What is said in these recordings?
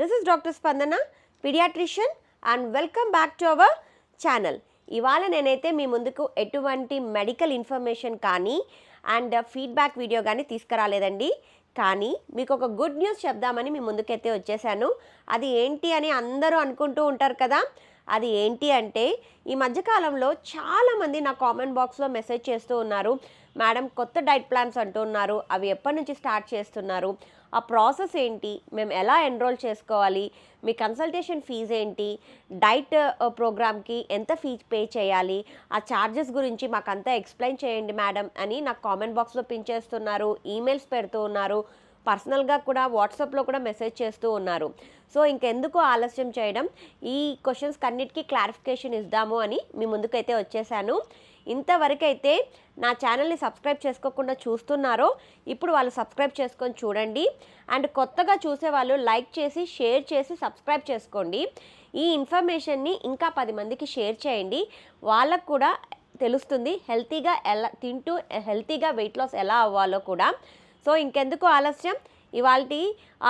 This is Dr. Spandana, pediatrician, and welcome back to our channel. ఇవాళ నేనైతే మీ ముందుకు ఎటువంటి మెడికల్ ఇన్ఫర్మేషన్ కానీ అండ్ ఫీడ్బ్యాక్ వీడియో కానీ తీసుకురాలేదండి. కానీ మీకు ఒక గుడ్ న్యూస్ చెప్దామని మీ ముందుకైతే వచ్చేసాను. అది ఏంటి అని అందరూ అనుకుంటూ ఉంటారు కదా. అది ఏంటి అంటే ఈ మధ్యకాలంలో చాలామంది నా కామెంట్ బాక్స్లో మెసేజ్ చేస్తూ ఉన్నారు, మేడం కొత్త డైట్ ప్లాన్స్ అంటున్నారు, అవి ఎప్పటి నుంచి స్టార్ట్ చేస్తున్నారు, ఆ ప్రాసెస్ ఏంటి, మేము ఎలా ఎన్రోల్ చేసుకోవాలి, మీ కన్సల్టేషన్ ఫీజు ఏంటి, డైట్ ప్రోగ్రామ్కి ఎంత ఫీజు పే చేయాలి, ఆ ఛార్జెస్ గురించి మాకంతా ఎక్స్ప్లెయిన్ చేయండి మేడం అని నాకు కామెంట్ బాక్స్లో పిన్ చేస్తున్నారు, ఈమెయిల్స్ పెడుతూ ఉన్నారు, పర్సనల్గా కూడా వాట్సాప్లో కూడా మెసేజ్ చేస్తూ ఉన్నారు. సో ఇంకెందుకు ఆలస్యం చేయడం, ఈ క్వశ్చన్స్కి అన్నిటికీ క్లారిఫికేషన్ ఇద్దాము అని మీ ముందుకైతే వచ్చేసాను. ఇంతవరకైతే నా ఛానల్ని సబ్స్క్రైబ్ చేసుకోకుండా చూస్తున్నారో ఇప్పుడు వాళ్ళు సబ్స్క్రైబ్ చేసుకొని చూడండి. అండ్ కొత్తగా చూసేవాళ్ళు లైక్ చేసి షేర్ చేసి సబ్స్క్రైబ్ చేసుకోండి. ఈ ఇన్ఫర్మేషన్ని ఇంకా 10 మందికి షేర్ చేయండి. వాళ్ళకు కూడా తెలుస్తుంది హెల్తీగా ఎలా తింటూ హెల్తీగా వెయిట్ లాస్ ఎలా అవ్వాలో కూడా. సో ఇంకెందుకు ఆలస్యం, ఇవాళ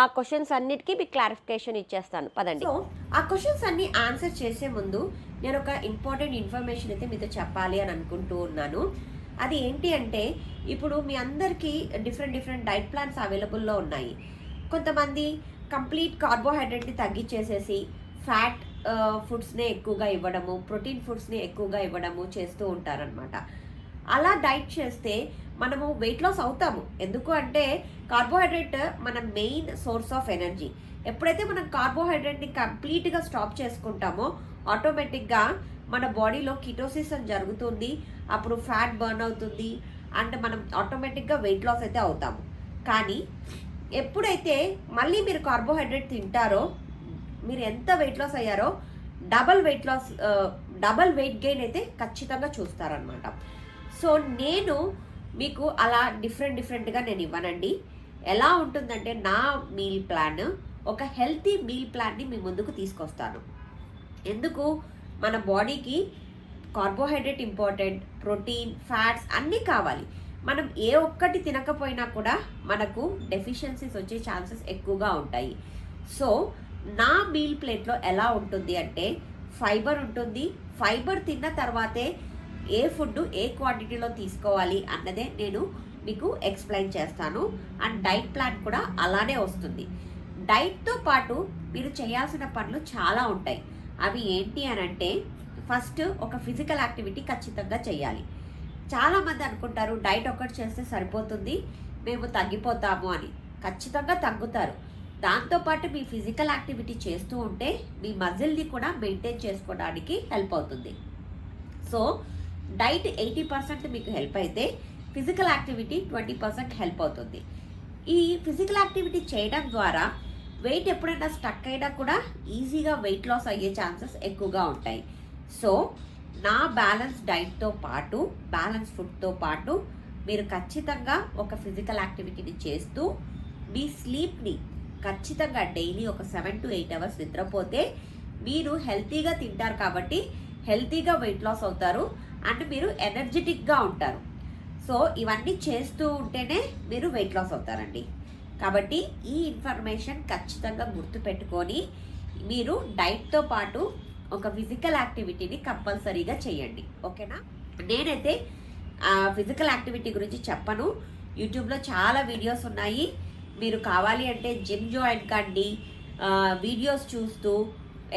ఆ క్వశ్చన్స్ అన్నిటికీ మీకు క్లారిఫికేషన్ ఇచ్చేస్తాను, పదండి. సో ఆ క్వశ్చన్స్ అన్ని ఆన్సర్ చేసే ముందు నేను ఒక ఇంపార్టెంట్ ఇన్ఫర్మేషన్ అయితే మీతో చెప్పాలి అని అనుకుంటూ ఉన్నాను. అది ఏంటి అంటే ఇప్పుడు మీ అందరికీ డిఫరెంట్ డైట్ ప్లాన్స్ అవైలబుల్లో ఉన్నాయి. కొంతమంది కంప్లీట్ కార్బోహైడ్రేట్ని తగ్గించేసేసి ఫ్యాట్ ఫుడ్స్నే ఎక్కువగా ఇవ్వడము, ప్రోటీన్ ఫుడ్స్ని ఎక్కువగా ఇవ్వడము చేస్తూ ఉంటారనమాట. అలా డైట్ చేస్తే మనము వెయిట్ లాస్ అవుతాము. ఎందుకు అంటే కార్బోహైడ్రేట్ మన మెయిన్ సోర్స్ ఆఫ్ ఎనర్జీ. ఎప్పుడైతే మనం కార్బోహైడ్రేట్ని కంప్లీట్గా స్టాప్ చేసుకుంటామో ఆటోమేటిక్గా మన బాడీలో కిటోసిస్ అని జరుగుతుంది, అప్పుడు ఫ్యాట్ బర్న్ అవుతుంది అండ్ మనం ఆటోమేటిక్గా వెయిట్ లాస్ అయితే అవుతాము. కానీ ఎప్పుడైతే మళ్ళీ మీరు కార్బోహైడ్రేట్ తింటారో మీరు ఎంత వెయిట్ లాస్ అయ్యారో డబల్ వెయిట్ గెయిన్ అయితే ఖచ్చితంగా చూస్తారనమాట. సో నేను మీకు అలా డిఫరెంట్గా నేను ఇవ్వనండి. ఎలా ఉంటుందంటే నా మీల్ ప్లాన్ ఒక హెల్తీ మీల్ ప్లాన్ని మీ ముందుకు తీసుకొస్తాను. ఎందుకు, మన బాడీకి కార్బోహైడ్రేట్ ఇంపార్టెంట్, ప్రోటీన్, ఫ్యాట్స్ అన్నీ కావాలి. మనం ఏ ఒక్కటి తినకపోయినా కూడా మనకు డెఫిషియన్సీస్ వచ్చే ఛాన్సెస్ ఎక్కువగా ఉంటాయి. సో నా మీల్ ప్లేట్లో ఎలా ఉంటుంది అంటే ఫైబర్ ఉంటుంది. ఫైబర్ తిన్న తర్వాతే ఏ ఫుడ్ ఏ క్వాంటిటీలో తీసుకోవాలి అన్నదే నేను మీకు ఎక్స్ప్లెయిన్ చేస్తాను. అండ్ డైట్ ప్లాన్ కూడా అలానే వస్తుంది. డైట్తో పాటు మీరు చేయాల్సిన పనులు చాలా ఉంటాయి. అవి ఏంటి అని అంటే ఫస్ట్ ఒక ఫిజికల్ యాక్టివిటీ ఖచ్చితంగా చేయాలి. చాలామంది అనుకుంటారు డైట్ ఒక్కటి చేస్తే సరిపోతుంది, మేము తగ్గిపోతాము అని. ఖచ్చితంగా తగ్గుతారు. దాంతోపాటు మీ ఫిజికల్ యాక్టివిటీ చేస్తూ ఉంటే మీ మజిల్ని కూడా మెయింటైన్ చేసుకోవడానికి హెల్ప్ అవుతుంది. సో డైట్ 80% మీకు హెల్ప్ అయితే ఫిజికల్ యాక్టివిటీ 20% హెల్ప్ అవుతుంది. ఈ ఫిజికల్ యాక్టివిటీ చేయడం ద్వారా వెయిట్ ఎప్పుడైనా స్టక్ అయినా కూడా ఈజీగా వెయిట్ లాస్ అయ్యే ఛాన్సెస్ ఎక్కువగా ఉంటాయి. సో నా బ్యాలెన్స్ డైట్తో పాటు బ్యాలెన్స్ ఫుడ్తో పాటు మీరు ఖచ్చితంగా ఒక ఫిజికల్ యాక్టివిటీని చేస్తూ మీ స్లీప్ని ఖచ్చితంగా డైలీ ఒక 7 to 8 hours నిద్రపోతే మీరు హెల్తీగా తింటారు కాబట్టి హెల్తీగా వెయిట్ లాస్ అవుతారు అండ్ మీరు ఎనర్జెటిక్గా ఉంటారు. సో ఇవన్నీ చేస్తూ ఉంటేనే మీరు వెయిట్ లాస్ అవుతారండి. కాబట్టి ఈ ఇన్ఫర్మేషన్ ఖచ్చితంగా గుర్తుపెట్టుకొని మీరు డైట్తో పాటు ఒక ఫిజికల్ యాక్టివిటీని కంపల్సరీగా చేయండి, ఓకేనా. నేనైతే ఫిజికల్ యాక్టివిటీ గురించి చెప్పను, యూట్యూబ్లో చాలా వీడియోస్ ఉన్నాయి. మీరు కావాలి అంటే జిమ్ జాయిన్ కండి, వీడియోస్ చూస్తూ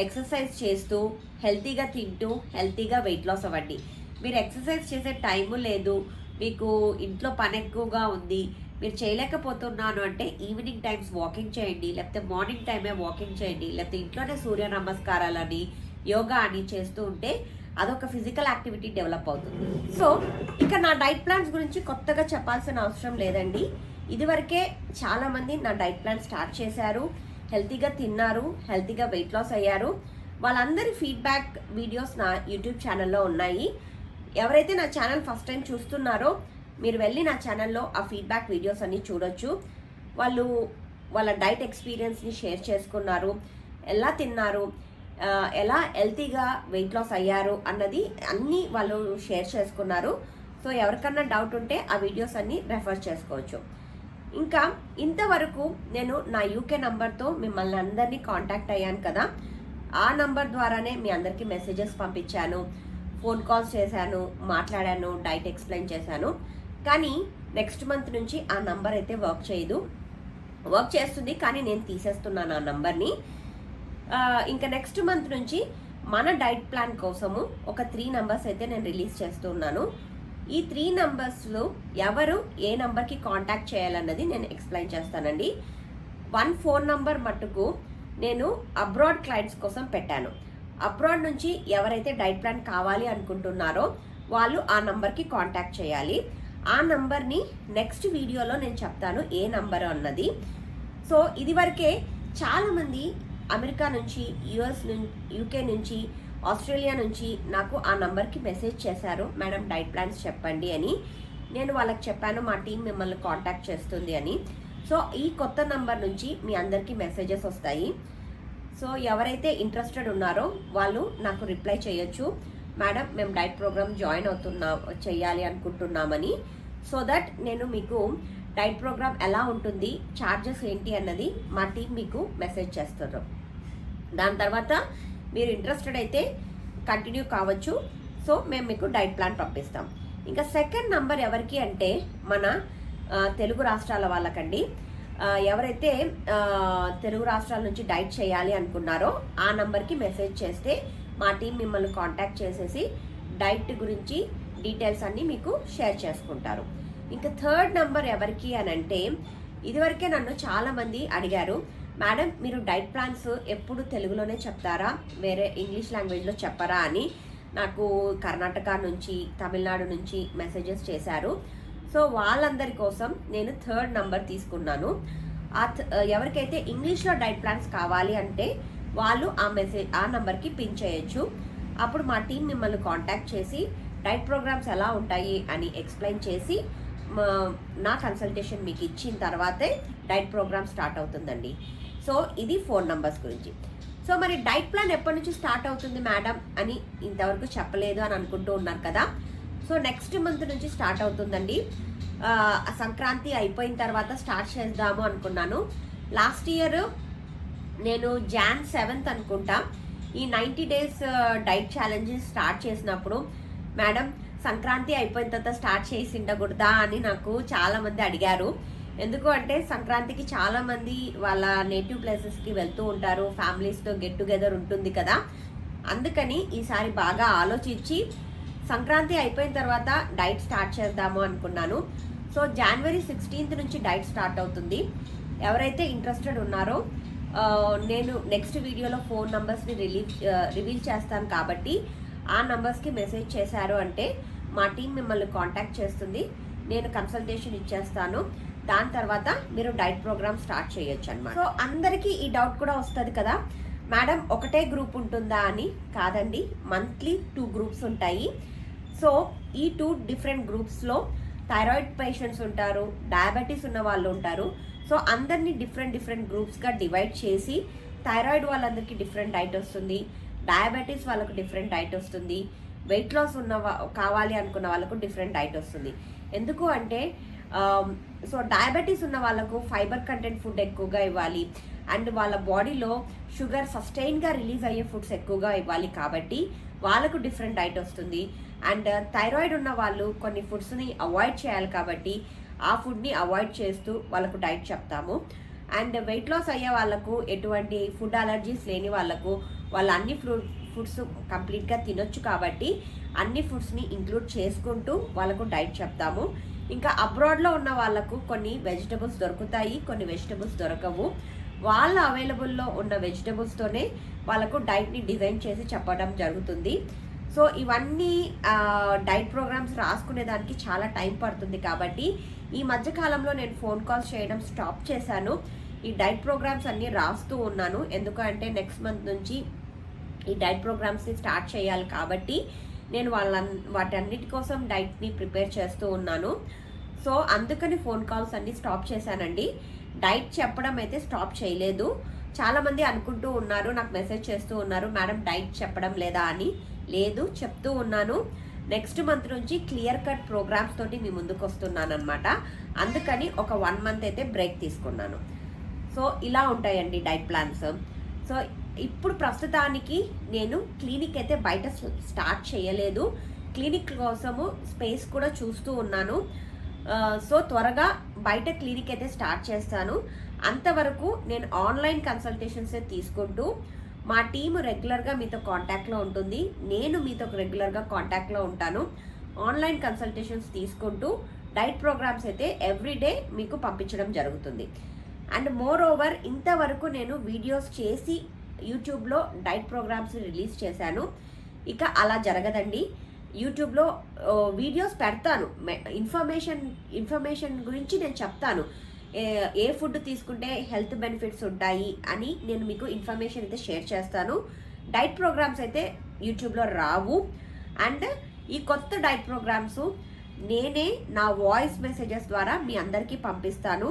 ఎక్సర్సైజ్ చేస్తూ హెల్తీగా తింటూ హెల్తీగా వెయిట్ లాస్ అవ్వండి. మీరు ఎక్సర్సైజ్ చేసే టైము లేదు, మీకు ఇంట్లో పని ఎక్కువగా ఉంది, మీరు చేయలేకపోతున్నాను అంటే ఈవినింగ్ టైమ్స్ వాకింగ్ చేయండి, లేకపోతే మార్నింగ్ టైమే వాకింగ్ చేయండి, లేకపోతే ఇంట్లోనే సూర్య నమస్కారాలని యోగా అని చేస్తూ ఉంటే అదొక ఫిజికల్ యాక్టివిటీ డెవలప్ అవుతుంది. సో ఇక నా డైట్ ప్లాన్స్ గురించి కొత్తగా చెప్పాల్సిన అవసరం లేదండి. ఇదివరకే చాలామంది నా డైట్ ప్లాన్ స్టార్ట్ చేశారు, హెల్తీగా తిన్నారు, హెల్తీగా వెయిట్ లాస్ అయ్యారు. వాళ్ళందరి ఫీడ్బ్యాక్ వీడియోస్ నా యూట్యూబ్ ఛానల్లో ఉన్నాయి. ఎవరైతే నా ఛానల్ ఫస్ట్ టైం చూస్తున్నారో మీరు వెళ్ళి నా ఛానల్లో ఆ ఫీడ్బ్యాక్ వీడియోస్ అన్నీ చూడొచ్చు. వాళ్ళు వాళ్ళ డైట్ ఎక్స్పీరియన్స్ని షేర్ చేసుకున్నారు, ఎలా తిన్నారు, ఎలా హెల్తీగా వెయిట్ లాస్ అయ్యారు అన్నది అన్నీ వాళ్ళు షేర్ చేసుకున్నారు. సో ఎవరికన్నా డౌట్ ఉంటే ఆ వీడియోస్ అన్నీ రెఫర్ చేసుకోవచ్చు. ఇంకా ఇంతవరకు నేను నా యూకే నంబర్తో మిమ్మల్ని అందరినీ కాంటాక్ట్ అయ్యాను కదా, ఆ నంబర్ ద్వారానే మీ అందరికీ మెసేజెస్ పంపించాను, ఫోన్ కాల్స్ చేశాను, మాట్లాడాను, డైట్ ఎక్స్ప్లెయిన్ చేశాను. కానీ నెక్స్ట్ మంత్ నుంచి ఆ నంబర్ అయితే వర్క్ చేయదు. వర్క్ చేస్తుంది కానీ నేను తీసేస్తున్నాను ఆ నంబర్ని. ఇంకా నెక్స్ట్ మంత్ నుంచి మన డైట్ ప్లాన్ కోసము ఒక 3 నంబర్స్ అయితే నేను రిలీజ్ చేస్తున్నాను. ఈ 3 నంబర్స్లో ఎవరు ఏ నంబర్కి కాంటాక్ట్ చేయాలన్నది నేను ఎక్స్ప్లెయిన్ చేస్తానండి. 1 ఫోన్ నంబర్ మట్టుకు నేను అబ్రాడ్ క్లయింట్స్ కోసం పెట్టాను. అబ్రాడ్ నుంచి ఎవరైతే డైట్ ప్లాన్ కావాలి అనుకుంటున్నారో వాళ్ళు ఆ నంబర్కి కాంటాక్ట్ చేయాలి. ఆ నంబర్ని నెక్స్ట్ వీడియోలో నేను చెప్తాను ఏ నంబర్ అన్నది. సో ఇది వరకే చాలామంది అమెరికా నుంచి, యుఎస్ నుంచి, యూకే నుంచి, ఆస్ట్రేలియా నుంచి నాకు ఆ నంబర్కి మెసేజ్ చేశారు, మేడం డైట్ ప్లాన్స్ చెప్పండి అని. నేను వాళ్ళకి చెప్పాను మా టీం మిమ్మల్ని కాంటాక్ట్ చేస్తుంది అని. సో ఈ కొత్త నంబర్ నుంచి మీ అందరికీ మెసేజెస్ వస్తాయి. సో ఎవరైతే ఇంట్రెస్టెడ్ ఉన్నారో వాళ్ళు నాకు రిప్లై చేయొచ్చు, మేడం మేము డైట్ ప్రోగ్రామ్ జాయిన్ చేయాలి అనుకుంటున్నామని. సో దట్ నేను మీకు డైట్ ప్రోగ్రామ్ ఎలా ఉంటుంది, ఛార్జెస్ ఏంటి అన్నది మా టీం మీకు మెసేజ్ చేస్తారు. దాని తర్వాత మీరు ఇంట్రెస్టెడ్ అయితే కంటిన్యూ కావచ్చు. సో మేము మీకు డైట్ ప్లాన్ పంపిస్తాం. ఇంకా సెకండ్ నంబర్ ఎవరికి అంటే మన తెలుగు రాష్ట్రాల వాళ్ళకండి. ఎవరైతే తెలుగు రాష్ట్రాల నుంచి డైట్ చేయాలి అనుకున్నారో ఆ నంబర్కి మెసేజ్ చేస్తే మా టీం మిమ్మల్ని కాంటాక్ట్ చేసేసి డైట్ గురించి డీటెయిల్స్ అన్నీ మీకు షేర్ చేసుకుంటారు. ఇంకా థర్డ్ నంబర్ ఎవరికి అని అంటే, ఇదివరకే నన్ను చాలామంది అడిగారు, మేడం మీరు డైట్ ప్లాన్స్ ఎప్పుడు తెలుగులోనే చెప్తారా, వేరే ఇంగ్లీష్ లాంగ్వేజ్లో చెప్పరా అని నాకు కర్ణాటక నుంచి, తమిళనాడు నుంచి మెసేజెస్ చేశారు. సో వాళ్ళందరి కోసం నేను థర్డ్ నంబర్ తీసుకున్నాను. ఎవరికైతే ఇంగ్లీష్లో డైట్ ప్లాన్స్ కావాలి అంటే వాళ్ళు ఆ నంబర్కి పిన్ చేయొచ్చు. అప్పుడు మా టీం మిమ్మల్ని కాంటాక్ట్ చేసి డైట్ ప్రోగ్రామ్స్ ఎలా ఉంటాయి అని ఎక్స్ప్లెయిన్ చేసి నా కన్సల్టేషన్ మీకు ఇచ్చిన తర్వాతే డైట్ ప్రోగ్రామ్ స్టార్ట్ అవుతుందండి. సో ఇది 4 నంబర్స్ గురించి. సో మరి డైట్ ప్లాన్ ఎప్పటి నుంచి స్టార్ట్ అవుతుంది మేడం అని ఇంతవరకు చెప్పలేదు అని అనుకుంటూ ఉన్నారు కదా. సో నెక్స్ట్ మంత్ నుంచి స్టార్ట్ అవుతుందండి. సంక్రాంతి అయిపోయిన తర్వాత స్టార్ట్ చేద్దాము అనుకున్నాను. లాస్ట్ ఇయర్ నేను Jan 7th అనుకుంటా ఈ 90 days డైట్ ఛాలెంజెస్ స్టార్ట్ చేసినప్పుడు, మేడం సంక్రాంతి అయిపోయిన తర్వాత స్టార్ట్ చేసి ఉండకూడదా అని నాకు చాలామంది అడిగారు. ఎందుకు అంటే సంక్రాంతికి చాలామంది వాళ్ళ నేటివ్ ప్లేసెస్కి వెళ్తూ ఉంటారు, ఫ్యామిలీస్తో గెట్ టుగెదర్ ఉంటుంది కదా. అందుకని ఈసారి బాగా ఆలోచించి సంక్రాంతి అయిపోయిన తర్వాత డైట్ స్టార్ట్ చేద్దాము అనుకున్నాను. సో January 16th నుంచి డైట్ స్టార్ట్ అవుతుంది. ఎవరైతే ఇంట్రెస్టెడ్ ఉన్నారో నేను నెక్స్ట్ వీడియోలో 4 నంబర్స్ని రివీల్ చేస్తాను కాబట్టి ఆ నంబర్స్కి మెసేజ్ చేశారు అంటే మా టీం మిమ్మల్ని కాంటాక్ట్ చేస్తుంది, నేను కన్సల్టేషన్ ఇచ్చేస్తాను. దాని తర్వాత మీరు డైట్ ప్రోగ్రామ్ స్టార్ట్ చేయొచ్చు అన్నమాట. సో అందరికీ ఈ డౌట్ కూడా వస్తుంది కదా, మేడం ఒకటే గ్రూప్ ఉంటుందా అని. కాదండి, మంత్లీ 2 గ్రూప్స్ ఉంటాయి. సో ఈ 2 డిఫరెంట్ గ్రూప్స్లో థైరాయిడ్ పేషెంట్స్ ఉంటారు, డయాబెటీస్ ఉన్న వాళ్ళు ఉంటారు. సో అందరినీ డిఫరెంట్ గ్రూప్స్గా డివైడ్ చేసి థైరాయిడ్ వాళ్ళందరికీ డిఫరెంట్ డైట్ వస్తుంది, డయాబెటీస్ వాళ్ళకు డిఫరెంట్ డైట్ వస్తుంది, వెయిట్ లాస్ కావాలి అనుకున్న వాళ్ళకు డిఫరెంట్ డైట్ వస్తుంది. ఎందుకు అంటే సో డయాబెటీస్ ఉన్న వాళ్ళకు ఫైబర్ కంటెంట్ ఫుడ్ ఎక్కువగా ఇవ్వాలి అండ్ వాళ్ళ బాడీలో షుగర్ సస్టైన్గా రిలీజ్ అయ్యే ఫుడ్స్ ఎక్కువగా ఇవ్వాలి కాబట్టి వాళ్ళకు డిఫరెంట్ డైట్ వస్తుంది. అండ్ థైరాయిడ్ ఉన్న వాళ్ళు కొన్ని ఫుడ్స్ని అవాయిడ్ చేయాలి కాబట్టి ఆ ఫుడ్ని అవాయిడ్ చేస్తూ వాళ్ళకు డైట్ చెప్తాము. అండ్ వెయిట్ లాస్ అయ్యే వాళ్ళకు ఎటువంటి ఫుడ్ అలర్జీస్ లేని వాళ్ళకు వాళ్ళు అన్ని ఫుడ్స్ కంప్లీట్గా తినొచ్చు కాబట్టి అన్ని ఫుడ్స్ని ఇంక్లూడ్ చేసుకుంటూ వాళ్ళకు డైట్ చెప్తాము. ఇంకా అబ్రాడ్లో ఉన్న వాళ్ళకు కొన్ని వెజిటబుల్స్ దొరుకుతాయి, కొన్ని వెజిటబుల్స్ దొరకవు. వాళ్ళ అవైలబుల్లో ఉన్న వెజిటబుల్స్తోనే వాళ్ళకు డైట్ని డిజైన్ చేసి చెప్పడం జరుగుతుంది. సో ఇవన్నీ డైట్ ప్రోగ్రామ్స్ రాసుకునే దానికి చాలా టైం పడుతుంది కాబట్టి ఈ మధ్యకాలంలో నేను ఫోన్ కాల్స్ చేయడం స్టాప్ చేశాను. ఈ డైట్ ప్రోగ్రామ్స్ అన్నీ రాస్తూ ఉన్నాను. ఎందుకంటే నెక్స్ట్ మంత్ నుంచి ఈ డైట్ ప్రోగ్రామ్స్ని స్టార్ట్ చేయాలి కాబట్టి నేను వాటన్నిటి కోసం డైట్ని ప్రిపేర్ చేస్తూ ఉన్నాను. సో అందుకని ఫోన్ కాల్స్ అన్నీ స్టాప్ చేశానండి. డైట్ చెప్పడం అయితే స్టాప్ చేయలేదు. చాలామంది అనుకుంటూ ఉన్నారు, నాకు మెసేజ్ చేస్తూ ఉన్నారు, మేడం డైట్ చెప్పడం లేదా అని. లేదు, చెప్తూ ఉన్నాను. నెక్స్ట్ మంత్ నుంచి క్లియర్ కట్ ప్రోగ్రామ్స్ తోటి మీ ముందుకు వస్తున్నాను అనమాట. అందుకని ఒక 1 మంత్ అయితే బ్రేక్ తీసుకున్నాను. సో ఇలా ఉంటాయండి డైట్ ప్లాన్స్. సో ఇప్పుడు ప్రస్తుతానికి నేను క్లినిక్ అయితే బయట స్టార్ట్ చేయలేదు. క్లినిక్ కోసము స్పేస్ కూడా చూస్తూ ఉన్నాను. సో త్వరగా బయట క్లినిక్ అయితే స్టార్ట్ చేస్తాను. అంతవరకు నేను ఆన్లైన్ కన్సల్టేషన్స్ తీసుకుంటూ మా టీము రెగ్యులర్గా మీతో కాంటాక్ట్లో ఉంటుంది, నేను మీతో రెగ్యులర్గా కాంటాక్ట్లో ఉంటాను. ఆన్లైన్ కన్సల్టేషన్స్ తీసుకుంటూ డైట్ ప్రోగ్రామ్స్ అయితే ఎవ్రీడే మీకు పంపించడం జరుగుతుంది. అండ్ మోర్ ఓవర్ ఇంతవరకు నేను వీడియోస్ చేసి యూట్యూబ్లో డైట్ ప్రోగ్రామ్స్ రిలీజ్ చేశాను. ఇక అలా జరగదండి. యూట్యూబ్లో వీడియోస్ పెడతాను, ఇన్ఫర్మేషన్ గురించి నేను చెప్తాను. ఏ ఫుడ్ తీసుకుంటే హెల్త్ బెనిఫిట్స్ ఉంటాయి అని నేను మీకు ఇన్ఫర్మేషన్ అయితే షేర్ చేస్తాను. డైట్ ప్రోగ్రామ్స్ అయితే యూట్యూబ్లో రావు. అండ్ ఈ కొత్త డైట్ ప్రోగ్రామ్స్ నేనే నా వాయిస్ మెసేజెస్ ద్వారా మీ అందరికీ పంపిస్తాను.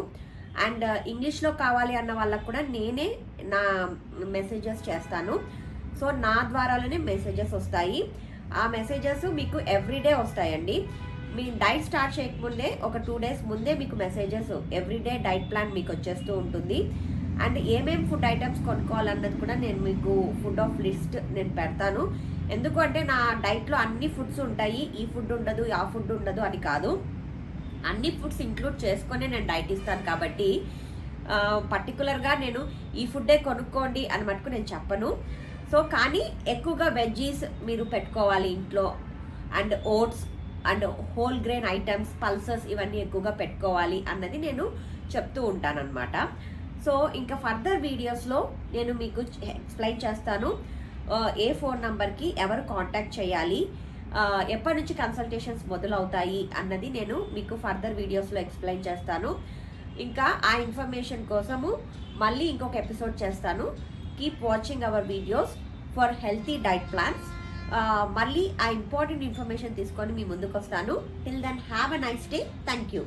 అండ్ ఇంగ్లీష్లో కావాలి అన్న వాళ్ళకు కూడా నేనే నా మెసేజెస్ చేస్తాను. సో నా ద్వారానే మెసేజెస్ వస్తాయి. ఆ మెసేజెస్ మీకు ఎవ్రీడే వస్తాయండి. మీ డైట్ స్టార్ట్ చేయకముందే ఒక 2 days ముందే మీకు మెసేజెస్ ఎవ్రీడే డైట్ ప్లాన్ మీకు వచ్చేస్తూ ఉంటుంది. అండ్ ఏమేమి ఫుడ్ ఐటమ్స్ కొనుక్కోవాలన్నది కూడా నేను మీకు ఫుడ్ ఆఫ్ లిస్ట్ నేను పెడతాను. ఎందుకంటే నా డైట్లో అన్ని ఫుడ్స్ ఉంటాయి, ఈ ఫుడ్ ఉండదు, ఆ ఫుడ్ ఉండదు అని కాదు. అన్ని ఫుడ్స్ ఇంక్లూడ్ చేసుకొని నేను డైట్ ఇస్తాను. కాబట్టి పర్టికులర్గా నేను ఈ ఫుడ్డే కొనుక్కోండి అని మటుకు నేను చెప్పను. సో కానీ ఎక్కువగా వెజ్జీస్ మీరు పెట్టుకోవాలి ఇంట్లో. And oats and whole grain items, pulses ఇవన్నీ ఎక్కువగా పెట్టుకోవాలి అన్నది నేను చెప్తూ ఉంటానన్నమాట. సో ఇంకా ఫర్దర్ వీడియోస్లో నేను మీకు ఎక్స్ప్లెయిన్ చేస్తాను ఏ ఫోన్ నంబర్కి ఎవరు కాంటాక్ట్ చేయాలి, ఎప్పటి నుంచి కన్సల్టేషన్స్ మొదలవుతాయి అన్నది నేను మీకు ఫర్దర్ వీడియోస్లో ఎక్స్ప్లెయిన్ చేస్తాను. ఇంకా ఆ ఇన్ఫర్మేషన్ కోసము మళ్ళీ ఇంకొక ఎపిసోడ్ చేస్తాను. Keep watching our videos for healthy diet plans. మళ్ళీ ఆ ఇంపార్టెంట్ ఇన్ఫర్మేషన్ తీసుకొని మీ ముందుకు వస్తాను. Till then have a nice day. Thank you.